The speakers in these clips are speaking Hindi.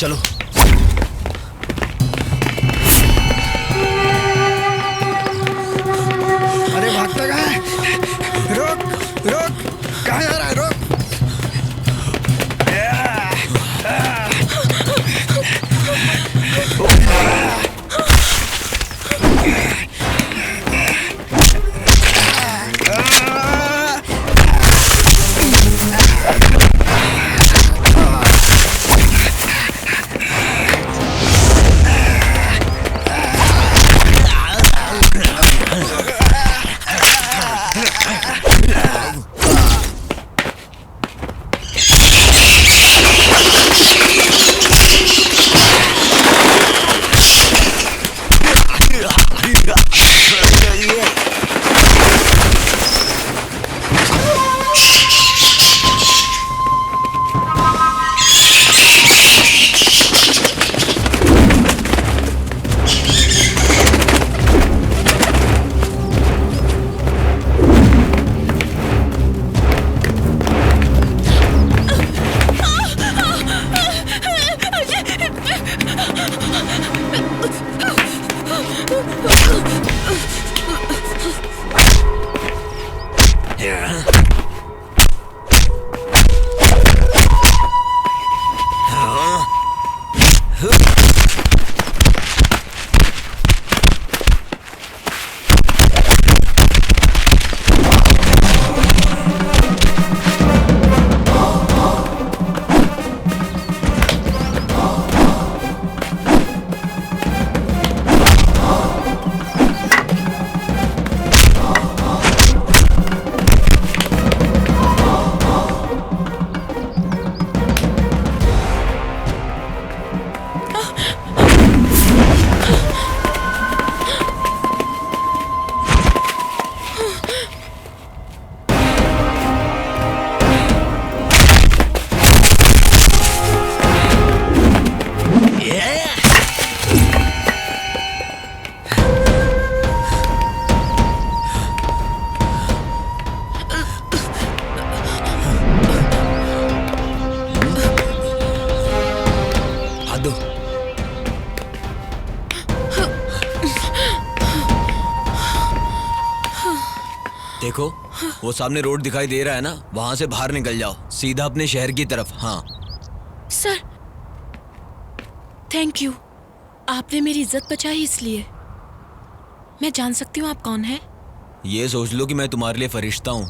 चलो। अरे भागता कहाँ है? रोक रोक, कहाँ जा रहा है? रोक। देखो, वो सामने रोड दिखाई दे रहा है ना, वहां से बाहर निकल जाओ, सीधा अपने शहर की तरफ। हाँ सर, थैंक यू, आपने मेरी इज्जत बचाई। इसलिए मैं जान सकती हूँ आप कौन हैं? ये सोच लो कि मैं तुम्हारे लिए फरिश्ता हूँ।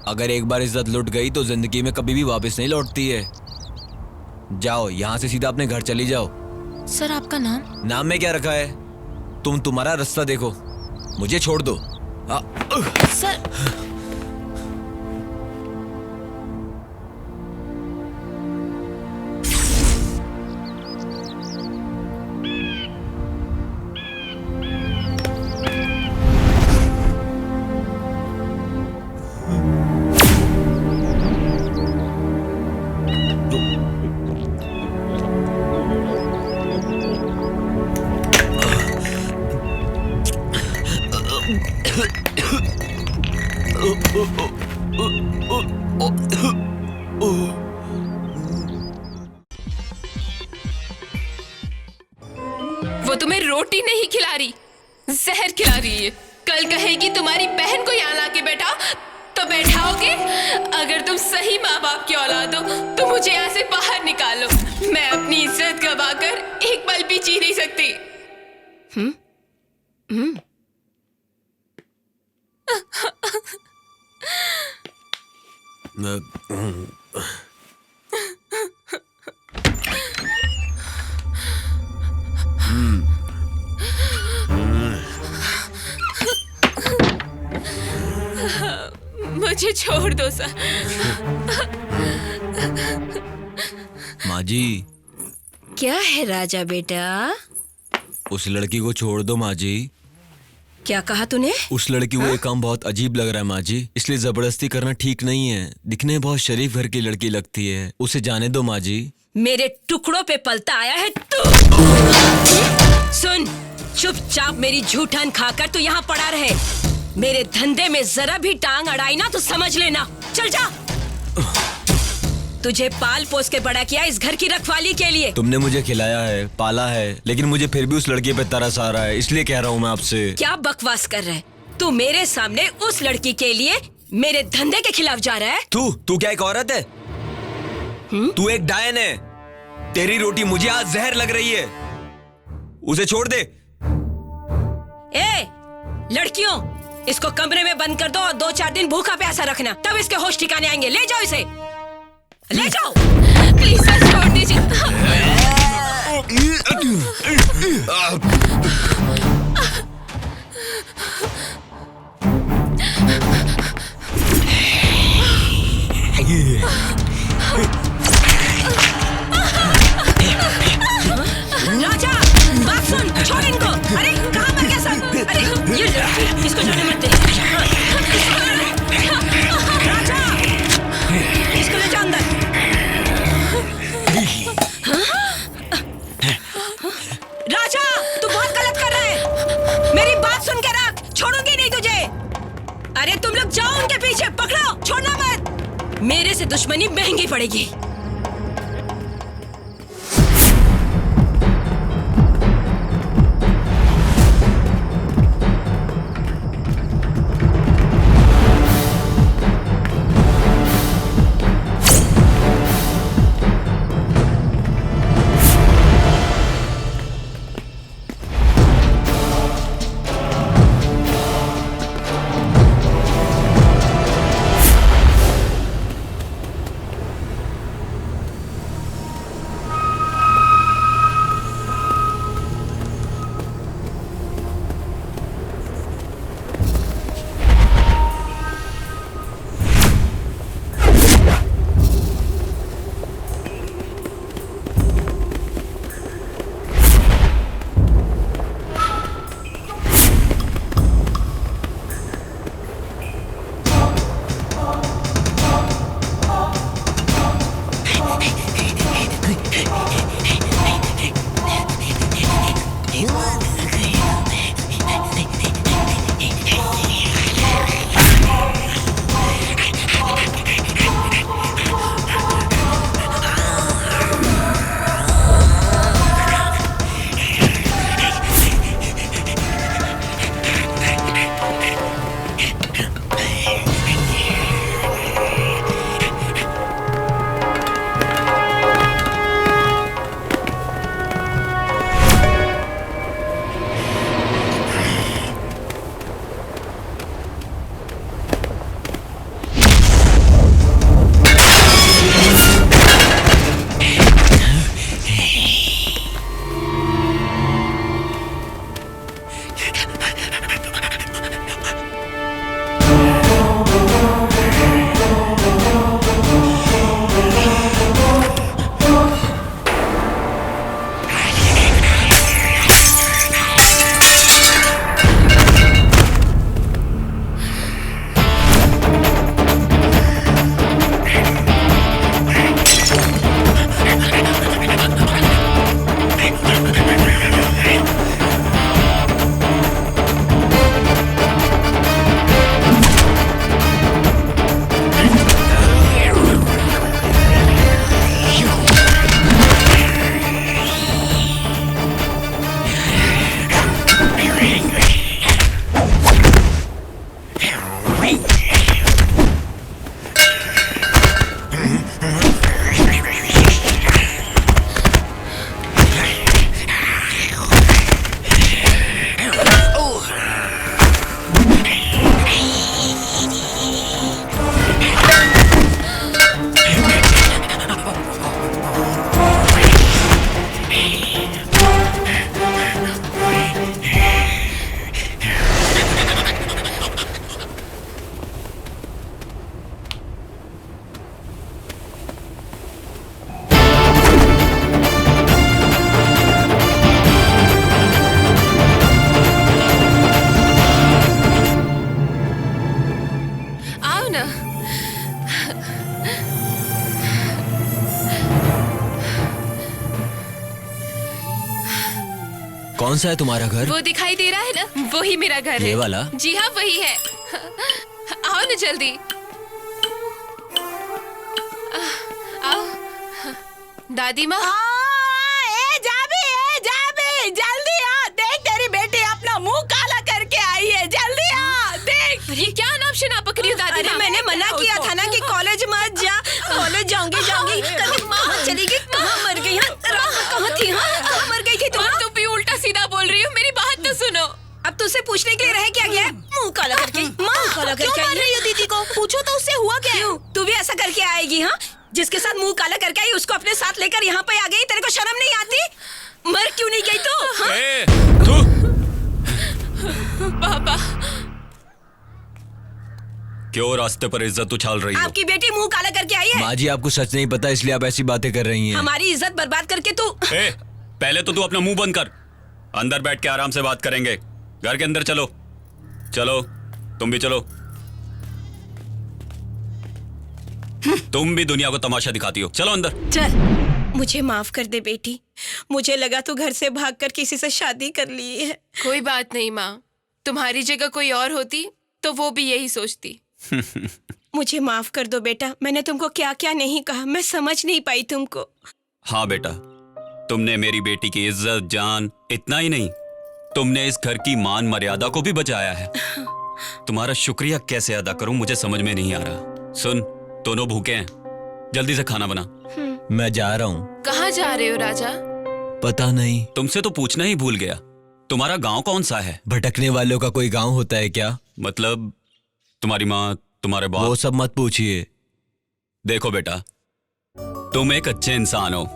अगर एक बार इज्जत लुट गई तो जिंदगी में कभी भी वापस नहीं लौटती है। जाओ यहाँ से सीधा अपने घर चली जाओ। सर, आपका नाम? नाम में क्या रखा है? तुम्हारा रास्ता देखो, मुझे छोड़ दो। सर, वो तुम्हें रोटी नहीं खिला रही, जहर खिला रही है। कल कहेगी तुम्हारी बहन को यहाँ लाके बैठा, तो बैठाओगे? अगर तुम सही माँ बाप की औलाद हो तो मुझे यहाँ से बाहर निकालो। मैं अपनी इज्जत गवाकर एक पल भी जी नहीं सकती। मुझे छोड़ दो सर। माँ जी। क्या है राजा बेटा? उस लड़की को छोड़ दो माँ जी। क्या कहा तूने? उस लड़की को ये काम बहुत अजीब लग रहा है माँ जी, इसलिए जबरदस्ती करना ठीक नहीं है। दिखने बहुत शरीफ घर की लड़की लगती है, उसे जाने दो माँ जी। मेरे टुकड़ों पे पलता आया है तू। सुन, चुपचाप मेरी झूठन खाकर तू यहाँ पड़ा रहे। मेरे धंधे में जरा भी टांग अड़ाई ना तो समझ लेना। चल जा। तुझे पाल पोस के बड़ा किया इस घर की रखवाली के लिए। तुमने मुझे खिलाया है, पाला है, लेकिन मुझे फिर भी उस लड़की पे तरस आ रहा है, इसलिए कह रहा हूँ मैं आपसे। क्या बकवास कर रहा है तू? मेरे सामने उस लड़की के लिए मेरे धंधे के खिलाफ जा रहा है? तू क्या एक औरत है? तू एक डायन है। तेरी रोटी मुझे आज जहर लग रही है, उसे छोड़ दे। ए लड़कियों, इसको कमरे में बंद कर दो और 2-4 दिन भूखा प्यासा रखना, तब इसके होश ठिकाने आएंगे। ले जाओ इसे, ले जाओ। प्लीज सर छोड़ दीजिए। राजा बात सुन, छोड़ इनको। अरे कहाँ मर गया सब? अरे ये इसको जाने मत दे। राजा इसको ले जा अंदर। राजा तू बहुत गलत कर रहा है, मेरी बात सुन के रख, छोड़ूंगी नहीं तुझे। अरे तुम लोग जाओ उनके पीछे, पकड़ो, छोड़ना मत, मेरे से दुश्मनी महंगी पड़ेगी। कौन सा है तुम्हारा घर? वो दिखाई दे रहा है ना, वही मेरा घर है। ये वाला? जी हाँ वही है। आओ ना जल्दी, आओ। दादी माँ, ए जाबी जल्दी आ, देख तेरी बेटी अपना मुंह काला करके आई है, जल्दी आ देख। ये क्या नाम शनाप पकड़ी हो दादी अरे माँ? मैंने मना किया था ना कि कॉलेज मत जा। कॉलेज जाऊंगी कभी कहाँ चली गई, कहाँ मर गई? कहाँ थी? कहाँ मर गई थी तुम? तुम भी उल्टा सीधा बोल रही हो, मेरी बात तो सुनो। अब तुझसे पूछने के लिए रह क्या गया? मुंह काला करके क्यों मार रही हो दीदी को? पूछो तो उससे हुआ क्या? क्यों तू भी ऐसा करके आएगी? हाँ, जिसके साथ मुंह काला करके आई उसको अपने साथ लेकर यहाँ पे आ गई। तेरे को शर्म नहीं आती? मर क्यों नहीं गई तू? हाँ? पापा, क्यों रास्ते पर इज्जत उछाल रही हो? आपकी बेटी मुंह काला करके आई है। माँ जी, आपको सच नहीं पता इसलिए आप ऐसी बातें कर रही हैं। हमारी इज्जत बर्बाद करके तू। पहले तो तू अपना मुंह बंद कर, अंदर बैठ के आराम से बात करेंगे। घर के अंदर चलो। चलो, तुम भी चलो। तुम भी दुनिया को तमाशा दिखाती हो, चलो अंदर। चल, मुझे माफ कर दे बेटी, मुझे लगा तू घर से भागकर किसी से शादी कर ली है। कोई बात नहीं माँ, तुम्हारी जगह कोई और होती तो वो भी यही सोचती। मुझे माफ कर दो बेटा, मैंने तुमको क्या क्या नहीं कहा, मैं समझ नहीं पाई तुमको। हाँ बेटा, तुमने मेरी बेटी की इज्जत, जान, इतना ही नहीं, तुमने इस घर की मान मर्यादा को भी बचाया है। तुम्हारा शुक्रिया कैसे अदा करूं मुझे समझ में नहीं आ रहा। सुन, दोनों भूखे हैं, जल्दी से खाना बना। मैं जा रहा हूँ। कहाँ जा रहे हो राजा? पता नहीं। तुमसे तो पूछना ही भूल गया, तुम्हारा गांव कौन सा है? भटकने वालों का कोई गांव होता है क्या? मतलब तुम्हारी माँ, तुम्हारे वो बाप? सब मत पूछिए। देखो बेटा, तुम एक अच्छे इंसान हो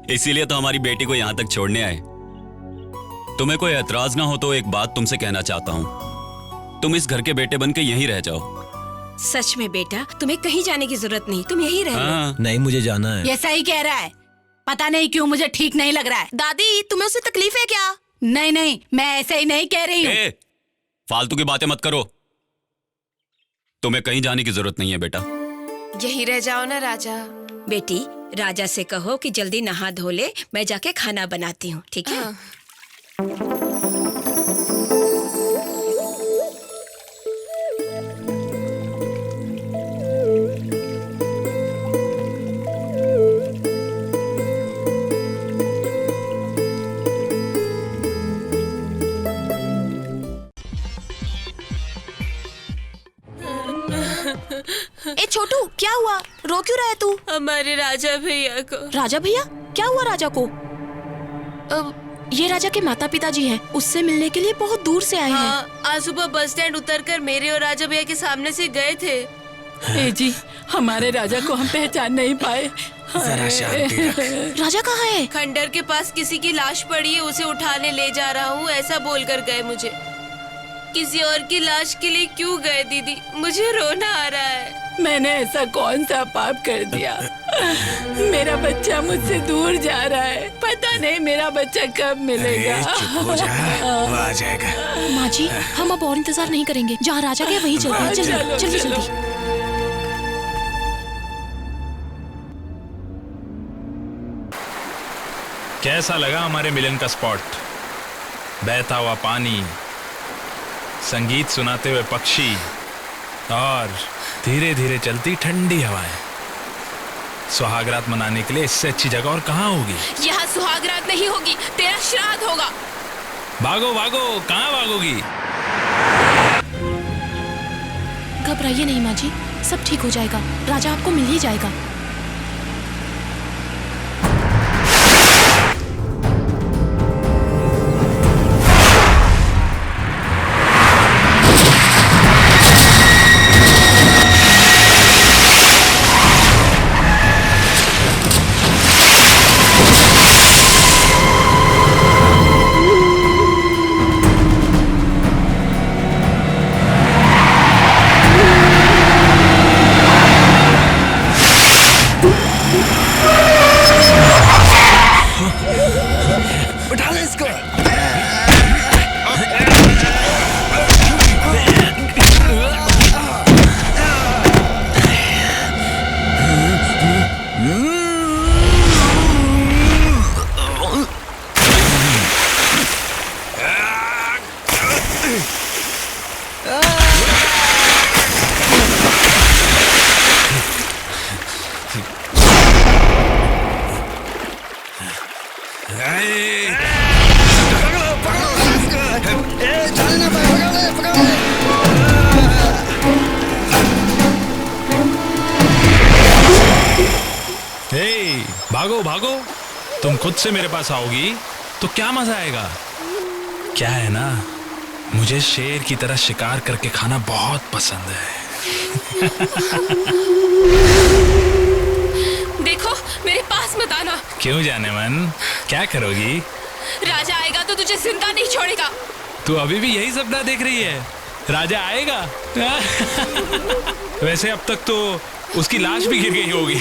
इसीलिए तो हमारी बेटी को यहाँ तक छोड़ने आए। तुम्हें कोई एतराज ना हो तो एक बात तुमसे कहना चाहता हूँ, तुम इस घर के बेटे बन के यहीं रह जाओ। सच में बेटा, तुम्हें कहीं जाने की जरूरत नहीं, तुम यहीं रह लो। हाँ, नहीं, मुझे जाना है। ये सही कह रहा है, पता नहीं क्यों मुझे ठीक नहीं लग रहा है। दादी, तुम्हें उससे तकलीफ है क्या? नहीं, मैं ऐसे ही नहीं कह रही हूँ। फालतू की बातें मत करो, तुम्हें कहीं जाने की जरूरत नहीं है बेटा। यही रह जाओ ना राजा। बेटी, राजा से कहो कि जल्दी नहा धो ले, मैं जाके खाना बनाती हूँ, ठीक है? हाँ। ए छोटू, क्या हुआ? रो क्यों रहा है तू? हमारे राजा भैया को। राजा भैया? क्या हुआ राजा को? ये राजा के माता पिता जी हैं, उससे मिलने के लिए बहुत दूर से आए हैं। हाँ, आज सुबह बस स्टैंड उतरकर मेरे और राजा भैया के सामने से गए थे। ए जी, हमारे राजा को हम पहचान नहीं पाए। जरा शांति रख। राजा कहाँ है? खंडर के पास किसी की लाश पड़ी है, उसे उठाने ले जा रहा हूँ, ऐसा बोलकर गए मुझे। किसी और की लाश के लिए क्यों गए दीदी? मुझे रोना आ रहा है। मैंने ऐसा कौन सा पाप कर दिया? मेरा बच्चा मुझसे दूर जा रहा है, पता नहीं मेरा बच्चा कब मिलेगा। चुप हो जा, वो आ जाएगा। माँ जी, हम अब और इंतजार नहीं करेंगे, जहाँ राजा गया वहीं चलते हैं। चलो, जल्दी चलो। जल्दी। कैसा लगा हमारे मिलन का स्पॉट? बहता हुआ पानी, संगीत सुनाते हुए पक्षी और धीरे धीरे चलती ठंडी हवाएं। सुहागरात मनाने के लिए इससे अच्छी जगह और कहाँ होगी? यहाँ सुहागरात नहीं होगी, तेरा श्राद्ध होगा। भागो भागो, कहाँ भागोगी? घबराइए नहीं माँ जी, सब ठीक हो जाएगा, राजा आपको मिल ही जाएगा। भागो भागो, तुम खुद से मेरे पास आओगी तो क्या मजा आएगा। क्या है ना, मुझे शेर की तरह शिकार करके खाना बहुत पसंद है। देखो मेरे पास मत आना। क्यों जाने मन, क्या करोगी? राजा आएगा तो तुझे जिंदा नहीं छोड़ेगा। तू अभी भी यही सपना देख रही है, राजा आएगा? वैसे अब तक तो उसकी लाश भी गिर गई होगी।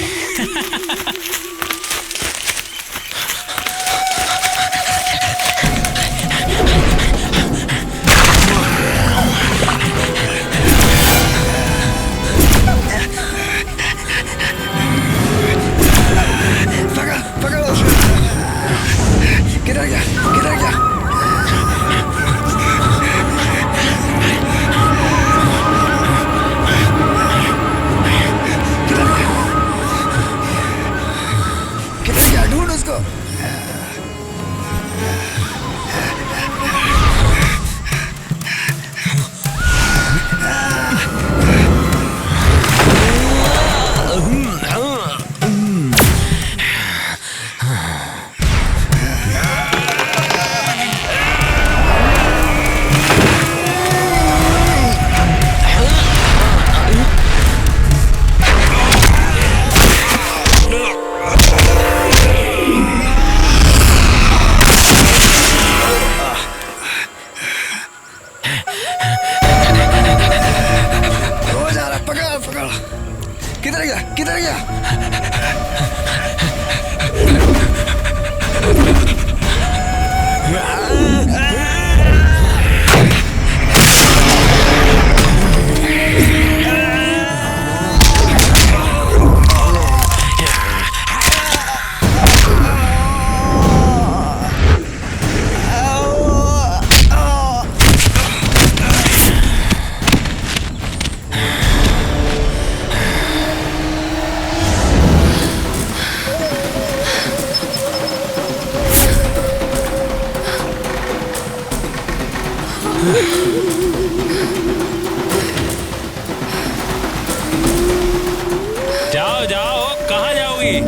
पकड़ो उसे। किधर गया, किधर गया? किधर गया? ढूंढ उसको। किधर गया, किधर गया? जाओ जाओ, कहाँ जाओगी?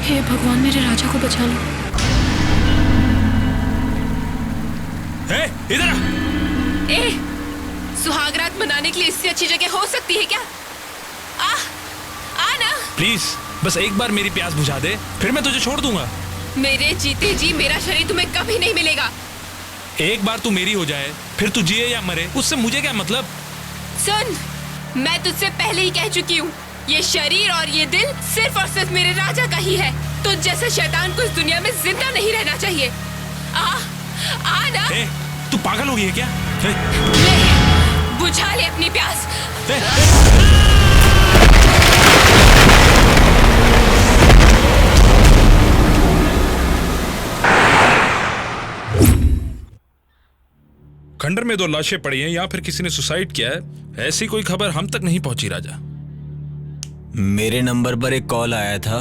हे भगवान, मेरे राजा को बचा लो। इधर आ। ए, सुहागरात मनाने के लिए इससे अच्छी जगह हो सकती है क्या? आ ना। प्लीज बस एक बार मेरी प्यास बुझा दे, फिर मैं तुझे छोड़ दूंगा। मेरे जीते जी मेरा शरीर तुम्हें कभी नहीं मिलेगा। एक बार तू मेरी हो जाए, फिर तू जिए या मरे, उससे मुझे क्या मतलब। सुन, मैं तुझसे पहले ही कह चुकी हूँ, ये शरीर और ये दिल सिर्फ और सिर्फ मेरे राजा का ही है। तुझ जैसे शैतान को इस दुनिया में जिंदा नहीं रहना चाहिए। आ ना। तू पागल हो गई है क्या? ले, बुझा ले अपनी प्यास। खंडर में 2 लाशें पड़ी हैं, या फिर किसी ने सुसाइड किया है, ऐसी कोई खबर हम तक नहीं पहुंची राजा। मेरे नंबर पर एक कॉल आया था।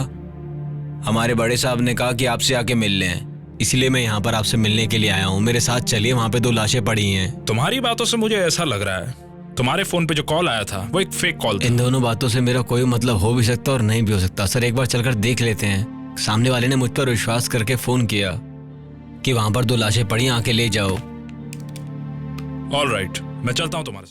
हमारे बड़े साहब ने कहा कि आपसे आके मिल लें, इसलिए मैं यहाँ पर आपसे मिलने के लिए आया हूँ। मेरे साथ चलिए, वहाँ पे 2 लाशें पड़ी हैं। तुम्हारी बातों से मुझे ऐसा लग रहा है तुम्हारे फोन पे जो कॉल आया था वो एक फेक कॉल था। इन दोनों बातों से मेरा कोई मतलब हो भी सकता और नहीं भी हो सकता। सर एक बार चलकर देख लेते हैं। सामने वाले ने मुझ पर विश्वास करके फोन किया कि वहाँ पर 2 लाशें पड़ी, आके ले जाओ। ऑल राइट, मैं चलता हूँ तुम्हारे साथ।